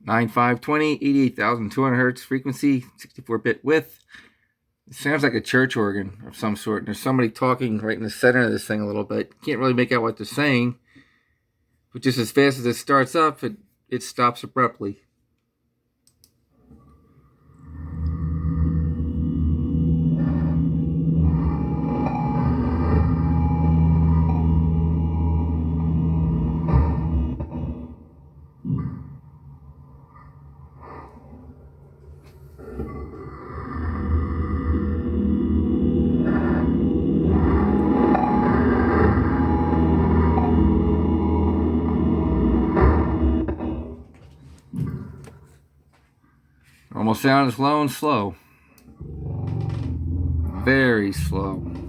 9520, 88,200 hertz frequency, 64-bit width. It sounds like a church organ of some sort. And there's somebody talking right in the center of this thing a little bit. Can't really make out what they're saying. But just as fast as it starts up, it stops abruptly. Almost sounds low and slow. Very slow.